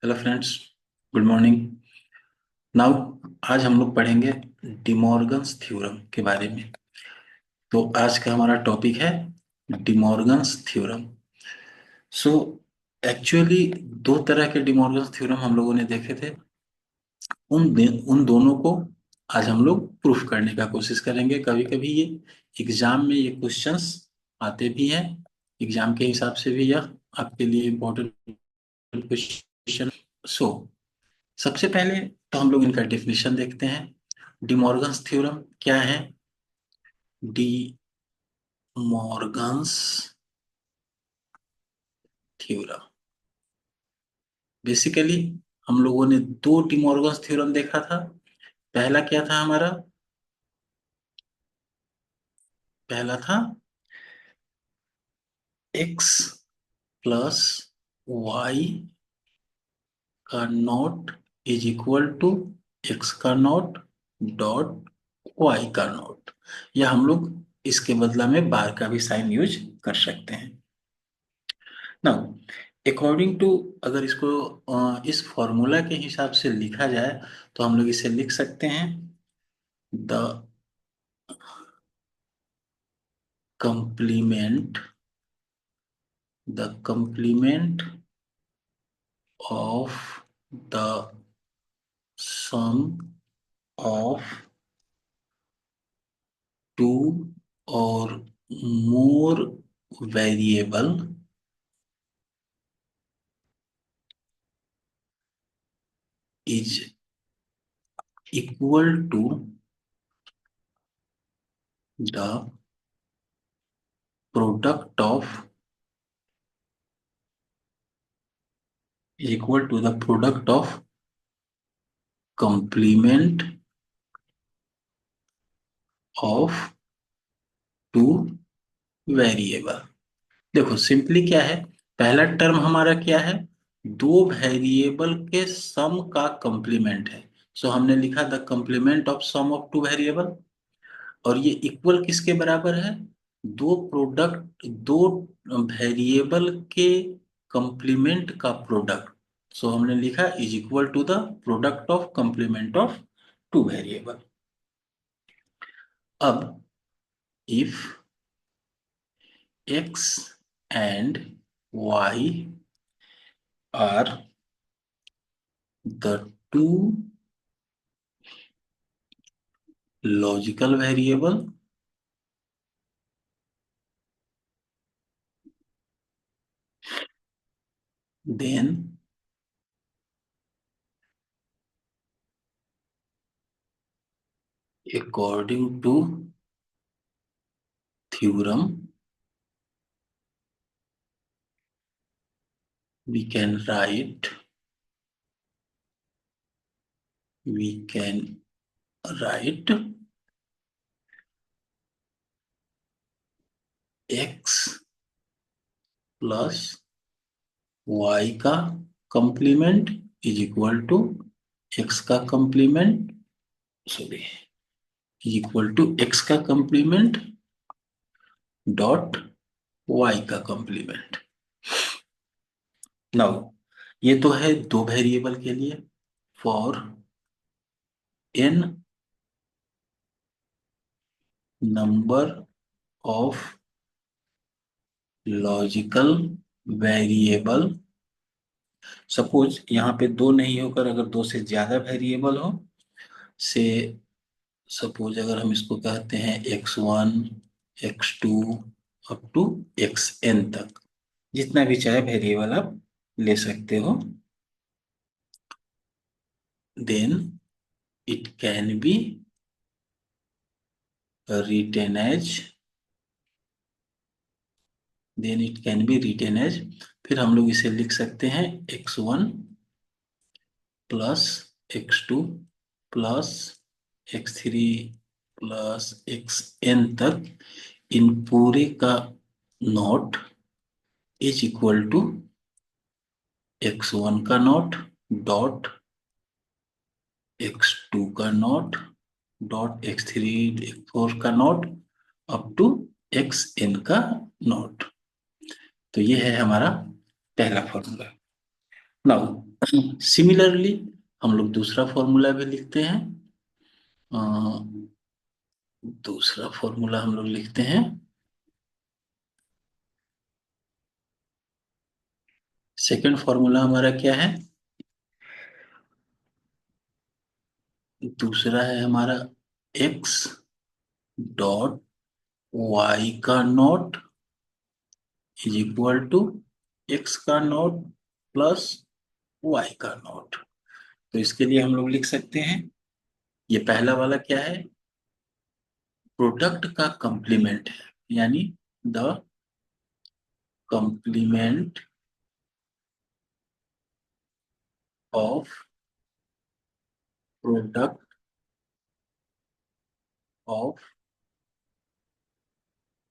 Hello friends, good morning. Now आज हम लोग पढ़ेंगे डिमॉर्गन्स थ्योरम के बारे में। तो आज का हमारा टॉपिक है डिमॉर्गन्स थ्योरम। सो एक्चुअली दो तरह के डिमॉर्गन्स थ्योरम हम लोगों ने देखे थे। उन दोनों को आज हम लोग प्रूफ करने का कोशिश करेंगे। कभी कभी ये एग्जाम में ये क्वेश्चंस आते भी हैं। एग्जाम के हिसाब से भी यह आपके लिए इम्पोर्टेंट क्वेश्चन। सो सबसे पहले तो हम लोग इनका डेफिनेशन देखते हैं। डिमॉर्गन्स थ्योरम क्या है? डी मॉर्गन्स थ्योरम बेसिकली हम लोगों ने दो डिमॉर्गन्स थ्योरम देखा था। पहला क्या था हमारा? पहला था एक्स प्लस वाई का not is equal to x का नॉट डॉट वाई का नॉट, या हम लोग इसके बदला में बार का भी साइन यूज कर सकते हैं ना। अकॉर्डिंग टू, अगर इसको इस फॉर्मूला के हिसाब से लिखा जाए तो हम लोग इसे लिख सकते हैं the complement the complement of the sum of two or more variable is equal to the product of complement of two variable। देखो सिंपली क्या है, पहला टर्म हमारा क्या है? दो वेरिएबल के सम का कंप्लीमेंट है। सो हमने लिखा the complement of sum of two variable. और ये इक्वल किसके बराबर है? दो वेरिएबल के कंप्लीमेंट का प्रोडक्ट। सो हमने लिखा is equal to the product of complement of two variable. अब if x and y are the two logical variable, then according to theorem we can write we can write x plus y का complement is equal to x का complement, sorry, is equal to x का complement dot y का complement. Now ये तो है दो variable के लिए। For n number of logical variable, suppose यहाँ पे दो नहीं होकर अगर दो से ज्यादा वेरिएबल हो, से सपोज अगर हम इसको कहते हैं x1 x2 up to xn तक, जितना भी चाहे वेरिएबल आप ले सकते हो, then it can be written as फिर हम लोग इसे लिख सकते हैं x1 plus x2 plus x3 plus xn तक, इन पूरे का not is equal to x1 का नॉट डॉट x2 का नॉट डॉट x3 x4 का नॉट अप टू xn का नॉट। तो ये है हमारा पहला फॉर्मूला। नाउ सिमिलरली हम लोग दूसरा फॉर्मूला भी लिखते हैं। अ, दूसरा फॉर्मूला हम लोग लिखते हैं। सेकंड फॉर्मूला हमारा क्या है? दूसरा है हमारा x डॉट वाई का not is equal to x का नॉट प्लस वाई का नॉट। तो इसके लिए हम लोग लिख सकते हैं, ये पहला वाला क्या है? प्रोडक्ट का कंप्लीमेंट है, यानी the complement of product of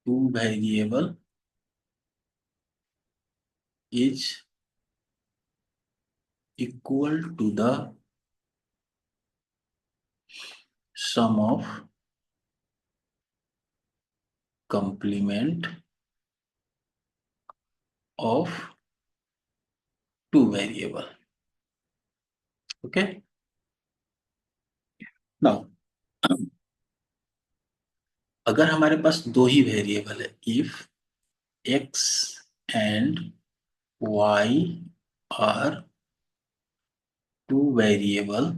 two variable is equal to the sum of complement of two variable. Okay, now अगर हमारे पास दो ही वेरिएबल है, if x and y are two variable,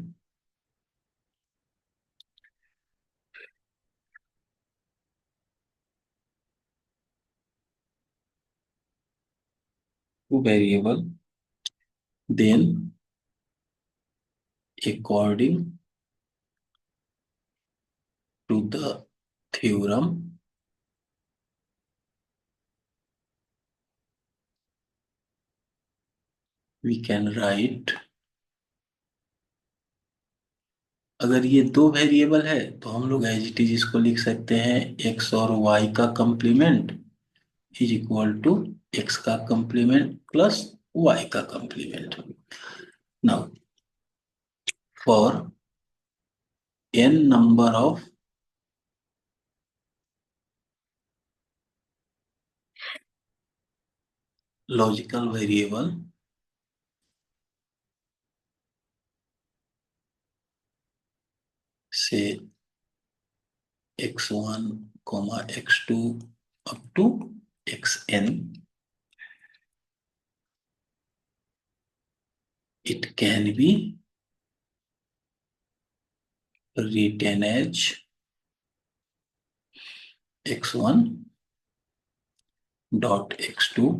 then according to the theorem we can write, अगर ये दो variable है तो हम लोग एज इट इज इसको लिख सकते हैं x और y का complement is equal to x का कंप्लीमेंट प्लस y का complement. Now for n number of logical variable, say x1 comma x2 up to xn, it can be written as x1 dot x2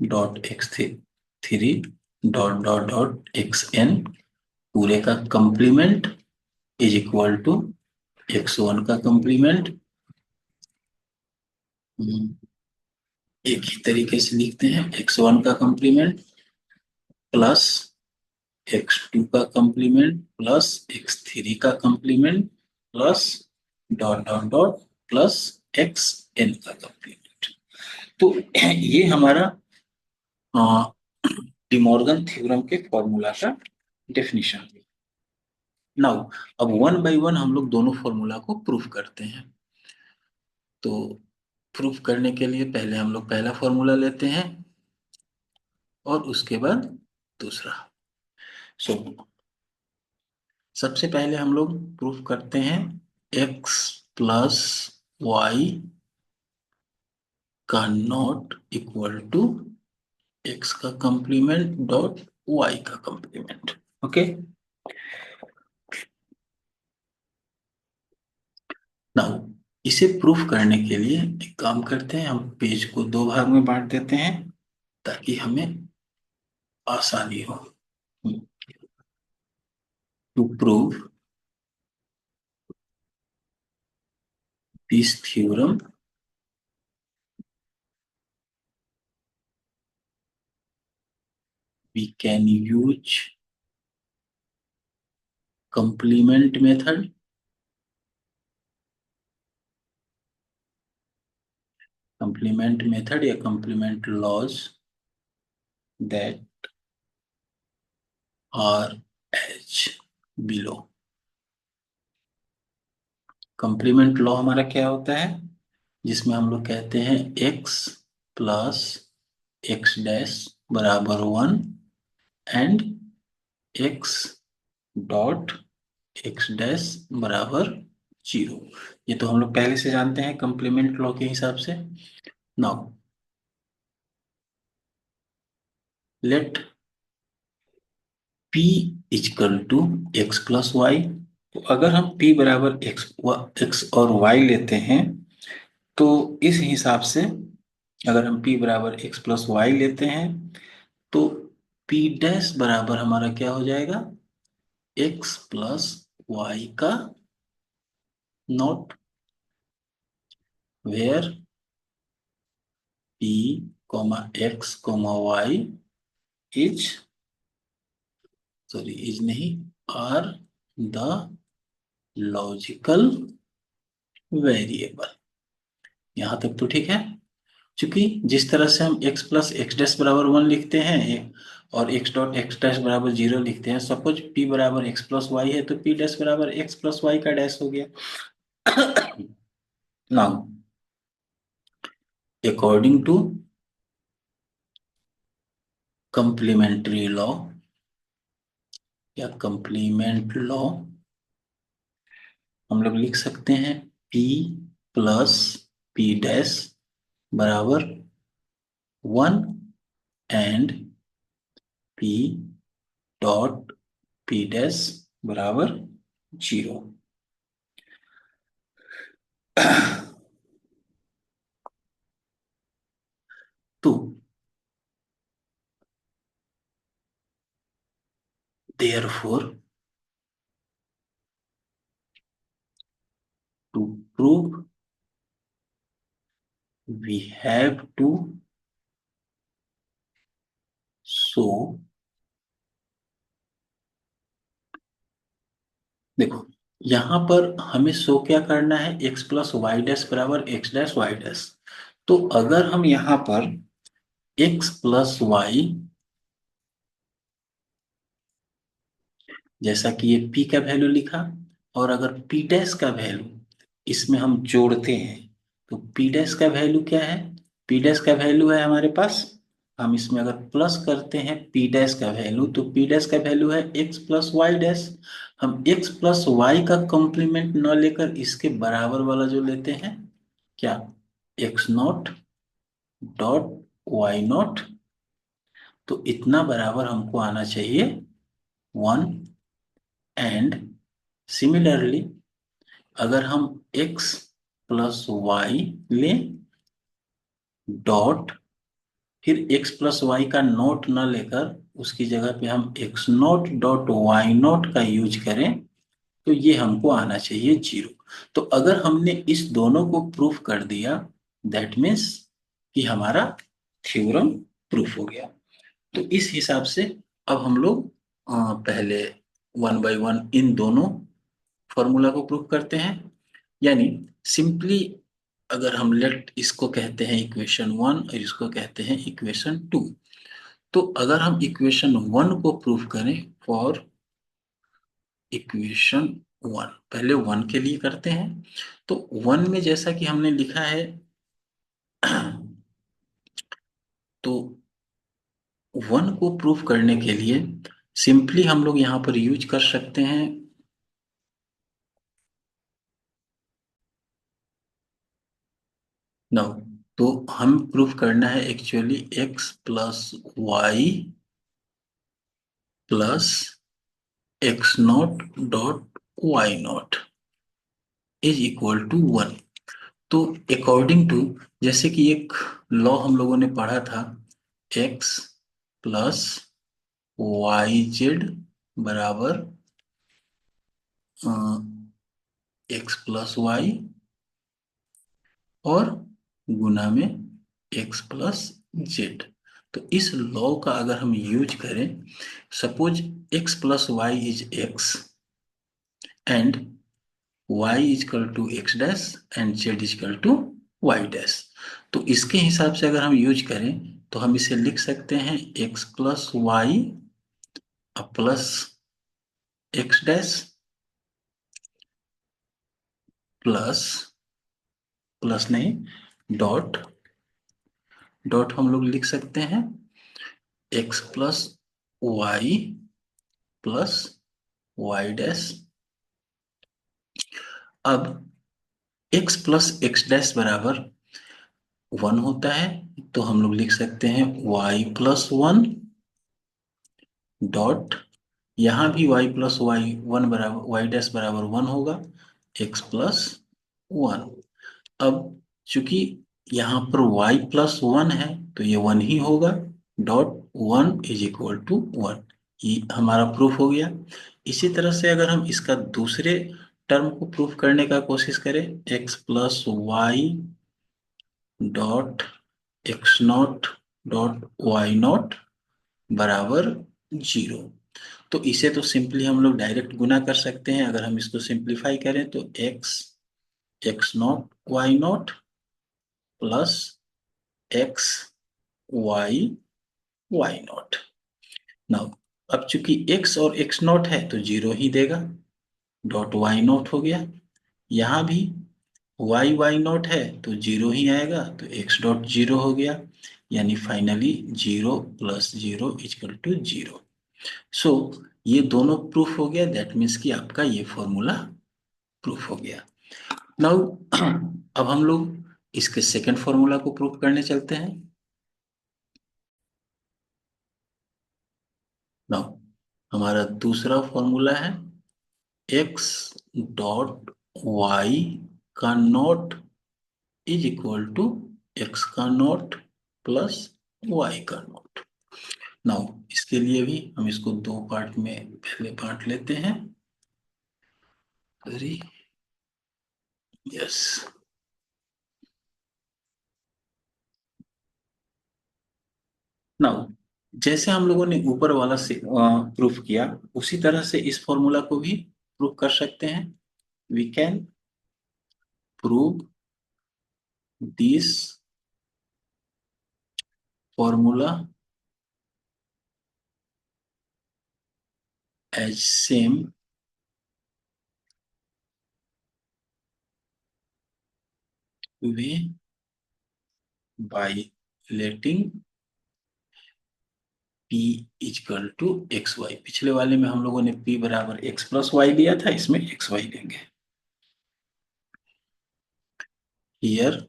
dot x3 dot xn पूरे का complement is equal to x1 का complement, एक ही तरीके से लिखते हैं, x1 का complement plus x2 का कंप्लीमेंट प्लस x3 का complement plus dot dot dot plus xn का कंप्लीमेंट। तो ये हमारा डिमॉर्गन थ्योरम के फॉर्मूला का डेफिनेशन। नाउ अब वन बाय वन हम लोग दोनों फॉर्मूला को प्रूफ करते हैं। तो प्रूफ करने के लिए पहले हम लोग पहला फॉर्मूला लेते हैं और उसके बाद दूसरा। सो सबसे पहले हम लोग प्रूफ करते हैं x प्लस वाई का नॉट इक्वल टू x का कंप्लीमेंट डॉट y का कंप्लीमेंट। ओके, नाउ इसे प्रूफ करने के लिए एक काम करते हैं, हम पेज को दो भाग में बांट देते हैं ताकि हमें आसानी हो। To prove this theorem we can use complement method, complement method या complement laws that are as below। complement law हमारा क्या होता है, जिसमें हम लोग कहते हैं x प्लस एक्स डैश बराबर 1 and x dot x dash बराबर 0। ये तो हम लोग पहले से जानते हैं कंप्लीमेंट लॉ के हिसाब से। Now let p equal to x plus y. तो अगर हम p बराबर एक्स और y लेते हैं तो इस हिसाब से अगर हम p बराबर एक्स प्लस वाई लेते हैं तो p डैश बराबर हमारा क्या हो जाएगा, एक्स प्लस वाई का not, where p comma x comma y is, sorry is नहीं, आर द लॉजिकल वेरिएबल। यहां तक तो ठीक है। क्योंकि जिस तरह से हम x प्लस एक्स डैश बराबर 1 लिखते हैं और x डॉट एक्स डैश बराबर 0 लिखते हैं, सपोज p बराबर एक्स प्लस वाई है तो p डैश बराबर एक्स प्लस वाई का डैश हो गया। Now according to complementary law या कंप्लीमेंट लॉ हम लोग लिख सकते हैं p प्लस p डैश बराबर 1 and p dot p dash बराबर 0। तो therefore to prove we have to show, देखो यहां पर हमें शो क्या करना है, x प्लस वाई डैश बराबर एक्स डैश वाई डैश। तो अगर हम यहां पर x प्लस वाई, जैसा कि ये p का वैल्यू लिखा, और अगर p डैश का वैल्यू इसमें हम जोड़ते हैं तो p डैश का वैल्यू क्या है, p डैश का वैल्यू है हमारे पास, हम इसमें अगर प्लस करते हैं p डैश का वैल्यू तो p डैश का वैल्यू है x प्लस वाई डैश। हम x प्लस वाई का कॉम्प्लीमेंट न लेकर इसके बराबर वाला जो लेते हैं, क्या, x not dot y not. तो इतना बराबर हमको आना चाहिए 1। एंड सिमिलरली अगर हम x प्लस वाई लें डॉट, फिर x प्लस वाई का नोट न लेकर उसकी जगह पे हम x not dot y not का यूज करें तो ये हमको आना चाहिए 0। तो अगर हमने इस दोनों को प्रूफ कर दिया दैट मीन्स कि हमारा थ्योरम प्रूफ हो गया। तो इस हिसाब से अब हम लोग पहले वन बाय वन इन दोनों फॉर्मूला को प्रूफ करते हैं। यानी सिंपली अगर हम लेट इसको कहते हैं इक्वेशन 1 और इसको कहते हैं इक्वेशन 2, तो अगर हम इक्वेशन 1 को प्रूफ करें फॉर इक्वेशन 1, पहले 1 के लिए करते हैं। तो 1 में जैसा कि हमने लिखा है तो 1 को प्रूफ करने के लिए सिंपली हम लोग यहाँ पर यूज कर सकते हैं नो। तो हम प्रूफ करना है actually x plus y plus x not dot y not is equal to 1। तो अकॉर्डिंग टू, जैसे कि एक लॉ हम लोगों ने पढ़ा था, x प्लस वाई जेड बराबर एक्स प्लस वाई और गुना में x प्लस जेड। तो इस लॉ का अगर हम यूज करें, suppose x plus y is x and y equal to x dash and z equal to y dash. तो इसके हिसाब से अगर हम यूज करें तो हम इसे लिख सकते हैं x plus y plus x dash plus, plus नहीं डॉट, डॉट हम लोग लिख सकते हैं x plus y plus y dash. अब x प्लस एक्स डैश बराबर 1 होता है, तो हम लोग लिख सकते हैं y+1 डॉट, यहाँ भी y+y1 बराबर वाई डैश बराबर 1 होगा, x+1। अब चूंकि यहाँ पर y+1 है तो ये 1 ही होगा, डॉट 1 = 1। ये हमारा प्रूफ हो गया। इसी तरह से अगर हम इसका दूसरे टर्म को प्रूफ करने का कोशिश करें, x+y dot x0 dot y0 बराबर 0, तो इसे तो सिंपली हम लोग डायरेक्ट गुना कर सकते हैं। अगर हम इसको सिंप्लीफाई करें तो x0 y0 plus y0। Now अब चूंकि x और x0 है तो 0 ही देगा, डॉट y0 हो गया। यहाँ भी y0 है तो 0 ही आएगा, तो x डॉट 0 हो गया। यानी फाइनली 0 + 0 = 0। सो ये दोनों प्रूफ हो गया, दैट मीन्स कि आपका ये फॉर्मूला प्रूफ हो गया। नाउ अब हम लोग इसके सेकंड फॉर्मूला को प्रूफ करने चलते हैं। नाउ हमारा दूसरा फॉर्मूला है x डॉट y का not is equal to x का नॉट प्लस y का नॉट। नाउ इसके लिए भी हम इसको दो पार्ट में पहले बांट लेते हैं। अरे यस, नाउ जैसे हम लोगों ने ऊपर वाला से प्रूफ किया, उसी तरह से इस फॉर्मूला को भी प्रूफ कर सकते हैं। We can prove this formula as same way by letting p = पिछले वाले में हम लोगों ने p बराबर x+y दिया था, इसमें xy लेंगे। Here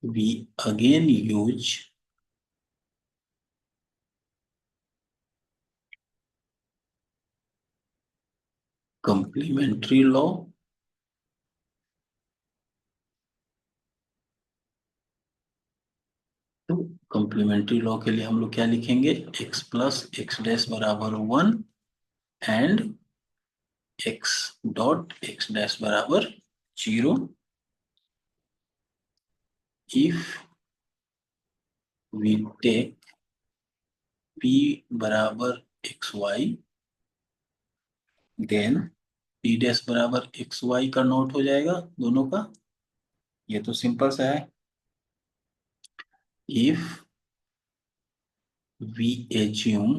we again use complementary law। तो कॉम्प्लीमेंट्री लॉ के लिए हम लोग क्या लिखेंगे, x प्लस एक्स डैश बराबर 1 and x dot x dash बराबर 0 इफ वी टेक p बराबर xy, देन p डैश बराबर xy का नोट हो जाएगा दोनों का। ये तो सिंपल सा है। If we assume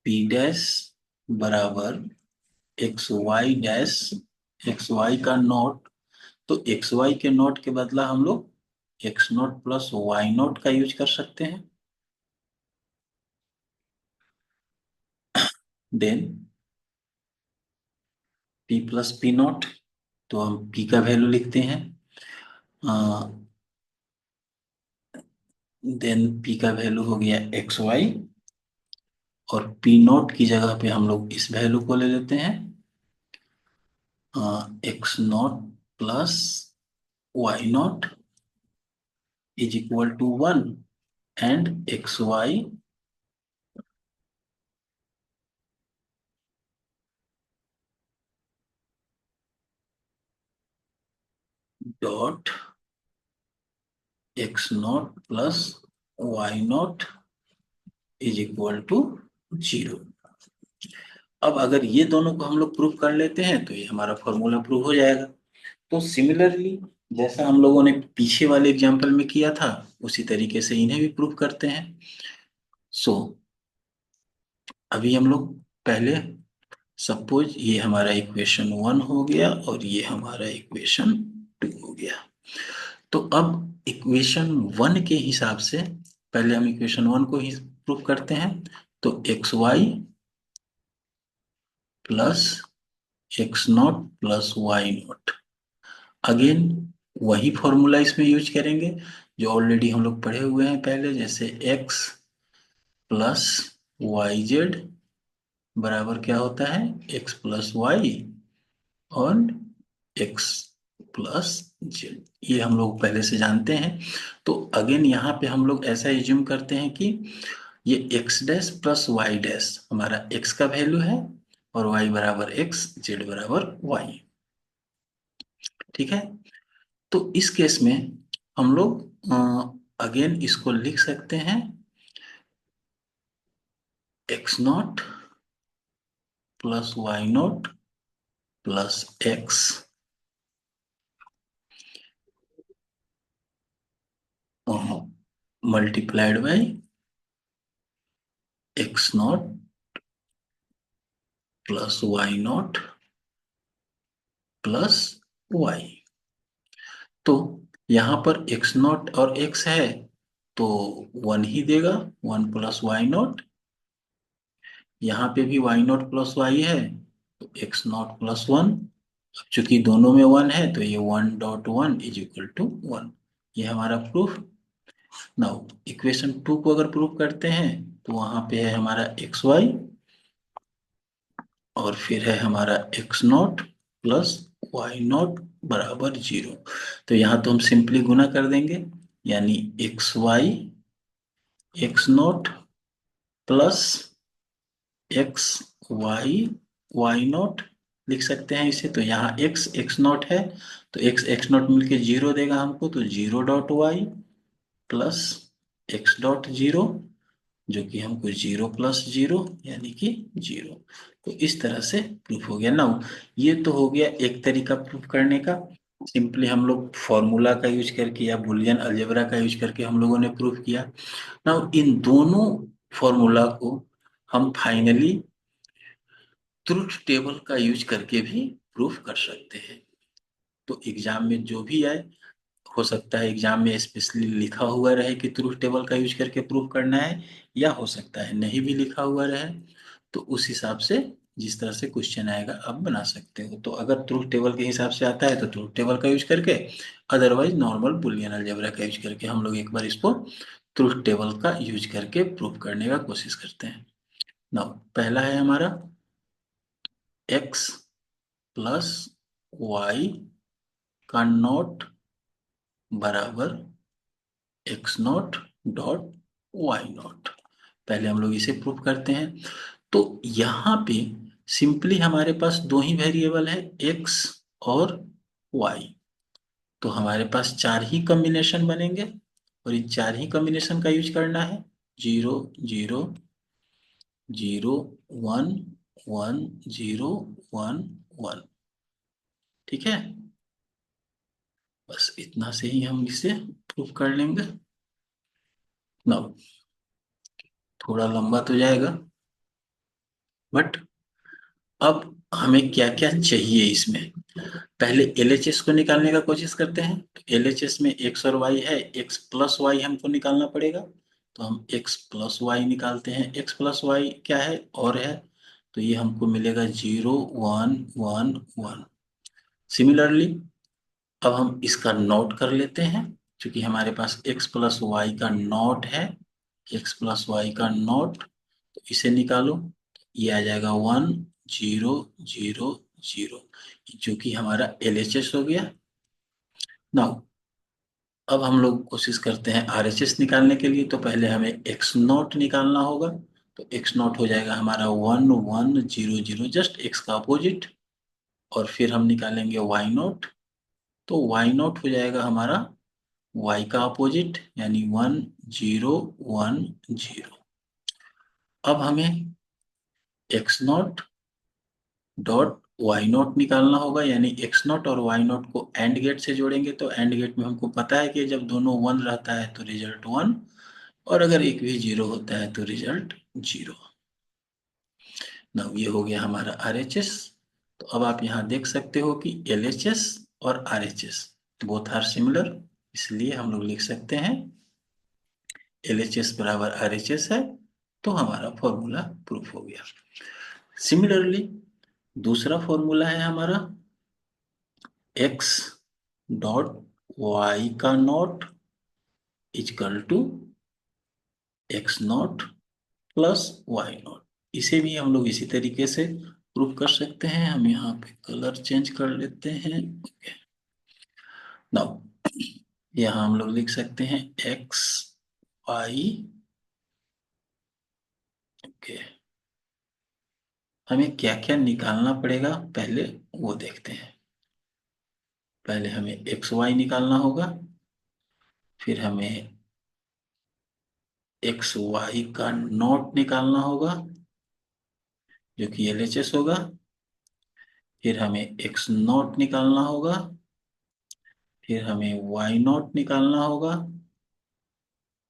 p dash बराबर xy का नोट, तो xy के नोट के बदला हम लोग x0 प्लस y0 का यूज कर सकते हैं। Then p plus p not, तो हम p का वैल्यू लिखते हैं। देन p का वैल्यू हो गया xy, और p नॉट की जगह पे हम लोग इस वैल्यू को ले लेते हैं, x0 plus y0 = 1 and xy dot x0 plus y0 = 0। अब अगर ये दोनों को हम लोग प्रूव कर लेते हैं तो ये हमारा फॉर्मूला प्रूव हो जाएगा। तो सिमिलरली जैसा हम लोगों ने पीछे वाले एग्जांपल में किया था, उसी तरीके से इन्हें भी प्रूव करते हैं। सो अभी हम लोग पहले सपोज ये हमारा इक्वेशन 1 हो गया और ये हमारा इक्वेशन 2 हो गया। तो अब इक्वेशन 1 के हिसाब से पहले हम इक्वेशन 1 को ही प्रूफ करते हैं। तो x y plus x not plus y not, again वही फॉर्मूला इसमें यूज करेंगे जो ऑलरेडी हम लोग पढ़े हुए हैं पहले, जैसे एक्स प्लस वाई जेड बराबर क्या होता है, एक्स प्लस वाई और एक्स प्लस जेड, ये हम लोग पहले से जानते हैं। तो अगेन यहाँ पे हम लोग ऐसा एज्यूम करते हैं कि ये x dash plus y dash हमारा एक्स का वैल्यू है और वाई बराबर एक्स, जेड बराबर वाई। ठीक है, तो इस केस में हम लोग अगेन इसको लिख सकते हैं x not plus y not plus x multiplied by x not plus y not plus y. तो यहाँ पर एक्स नॉट और एक्स है तो वन ही देगा, वन प्लस वाई नॉट। यहाँ पे भी वाई नॉट प्लस वाई है तो एक्स नॉट प्लस वन। चूंकि दोनों में वन है तो ये one dot one is equal to one, ये हमारा प्रूफ। नाउ इक्वेशन 2 को अगर प्रूफ करते हैं तो वहां पे है हमारा एक्स वाई और फिर है हमारा x not plus y not बराबर जीरो। तो यहाँ तो हम सिंपली गुना कर देंगे, यानी x y x not plus x y y not लिख सकते हैं इसे। तो यहाँ एक्स एक्स नॉट है तो एक्स एक्स नॉट मिलके जीरो देगा हमको, तो zero dot y plus x dot zero, जो कि हमको जीरो प्लस जीरो यानी कि जीरो। तो इस तरह से प्रूफ हो गया। नाउ ये तो हो गया एक तरीका प्रूफ करने का, सिंपली हम लोग फॉर्मूला का यूज करके या बुलियन अलजेब्रा का यूज करके हम लोगों ने प्रूफ किया। नाउ इन दोनों फॉर्मूला को हम फाइनली ट्रुथ टेबल का यूज करके भी प्रूफ कर सकते हैं। तो एग्जाम में जो भी आए, हो सकता है एग्जाम में स्पेशली लिखा हुआ रहे कि ट्रूथ टेबल का यूज करके प्रूफ करना है, या हो सकता है नहीं भी लिखा हुआ रहे, तो उस हिसाब से जिस तरह से क्वेश्चन आएगा आप बना सकते हो। तो अगर ट्रूथ टेबल के हिसाब से आता है तो ट्रूथ टेबल का यूज करके, अदरवाइज नॉर्मल बुलियन अलजेब्रा का यूज करके हम लोग एक बार इसको ट्रूथ टेबल का यूज करके प्रूफ करने का कोशिश करते हैं। नाउ पहला है हमारा एक्स प्लस वाई का नॉट बराबर x not dot y not. पहले हम लोग इसे प्रूफ करते हैं। तो यहाँ पे सिंपली हमारे पास दो ही वेरिएबल है, एक्स और वाई। तो हमारे पास चार ही कॉम्बिनेशन बनेंगे और इन चार ही कॉम्बिनेशन का यूज करना है, zero zero zero one one zero one one. ठीक है, बस इतना से ही हम इसे प्रूफ कर लेंगे। ना थोड़ा लंबा तो जाएगा, बट अब हमें क्या क्या चाहिए इसमें। पहले एलएचएस को निकालने का कोशिश करते हैं। तो एलएचएस में एक्स और वाई है, एक्स प्लस वाई हमको निकालना पड़ेगा। तो हम एक्स प्लस वाई निकालते हैं। एक्स प्लस वाई क्या है, और है, तो ये हमको मिलेगा zero one one one. Similarly अब हम इसका नोट कर लेते हैं, क्योंकि हमारे पास एक्स प्लस वाई का नोट है, एक्स प्लस वाई का नोट, तो इसे निकालो, ये आ जाएगा वन जीरो जीरो जीरो, जो कि हमारा एलएचएस हो गया। नाउ अब हम लोग कोशिश करते हैं आरएचएस निकालने के लिए। तो पहले हमें एक्स नॉट निकालना होगा। तो एक्स नॉट हो जाएगा हमारा one one zero zero, just x का अपोजिट। और फिर हम निकालेंगे वाई नॉट। तो वाई नॉट हो जाएगा हमारा वाई का अपोजिट, यानी वन जीरो वन जीरो। अब हमें x not dot y not निकालना होगा, यानी एक्स नॉट और वाई नॉट को एंड गेट से जोड़ेंगे। तो एंड गेट में हमको पता है कि जब दोनों वन रहता है तो रिजल्ट वन, और अगर एक भी जीरो होता है तो रिजल्ट जीरो। ना ये हो गया हमारा आरएचएस। तो अब आप यहाँ देख सकते हो कि एलएचएस और आरएचएस बोथ आर सिमिलर, इसलिए हम लोग लिख सकते हैं LHS बराबर RHS है, तो हमारा फॉर्मूला प्रूफ हो गया। सिमिलरली दूसरा फॉर्मूला है हमारा x डॉट वाई का not equal to x not plus y not. इसे भी हम लोग इसी तरीके से प्रूफ कर सकते हैं। हम यहाँ पे कलर चेंज कर लेते हैं। नाउ यहाँ हम लोग लिख सकते हैं एक्स वाई। ओके, हमें क्या क्या निकालना पड़ेगा पहले वो देखते हैं। पहले हमें एक्स वाई निकालना होगा, फिर हमें एक्स वाई का नॉट निकालना होगा जो कि LHS होगा, फिर हमें एक्स नॉट निकालना होगा, फिर हमें वाई नॉट निकालना होगा,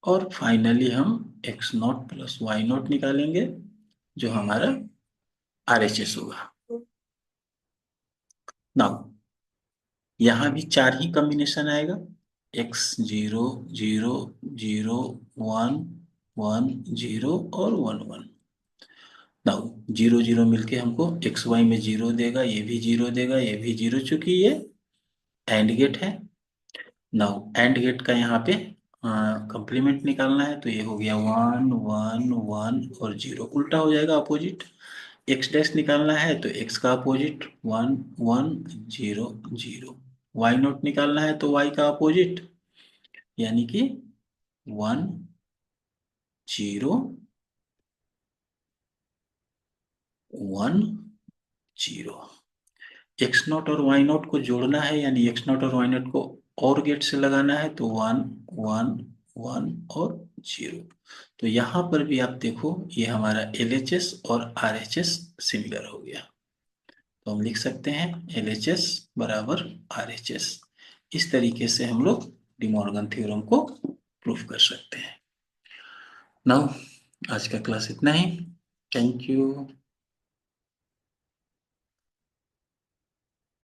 और फाइनली हम x not plus y not निकालेंगे जो हमारा RHS होगा। नाउ यहाँ भी चार ही कॉम्बिनेशन आएगा, x zero zero zero one one zero और one one. Now zero zero मिलके हमको एक्स वाई में जीरो देगा, ये भी जीरो देगा, ये भी जीरो, चूंकि ये एंड गेट है। नाउ एंड गेट का यहाँ पे कंप्लीमेंट निकालना है, तो ये हो गया वन वन वन और जीरो, उल्टा हो जाएगा अपोजिट। एक्स डैश निकालना है तो एक्स का opposite one one zero zero. Y not निकालना है तो वाई का अपोजिट यानी कि one zero one zero. X not और वाई नॉट को जोड़ना है, यानी एक्स नॉट और वाई नॉट को और गेट से लगाना है, तो वन वन वन और जीरो। तो यहाँ पर भी आप देखो ये हमारा LHS और RHS सिमिलर हो गया, तो हम लिख सकते हैं LHS बराबर RHS। इस तरीके से हम लोग डिमॉर्गन थ्योरम को प्रूफ कर सकते हैं। नाउ आज का क्लास इतना ही। Thank you.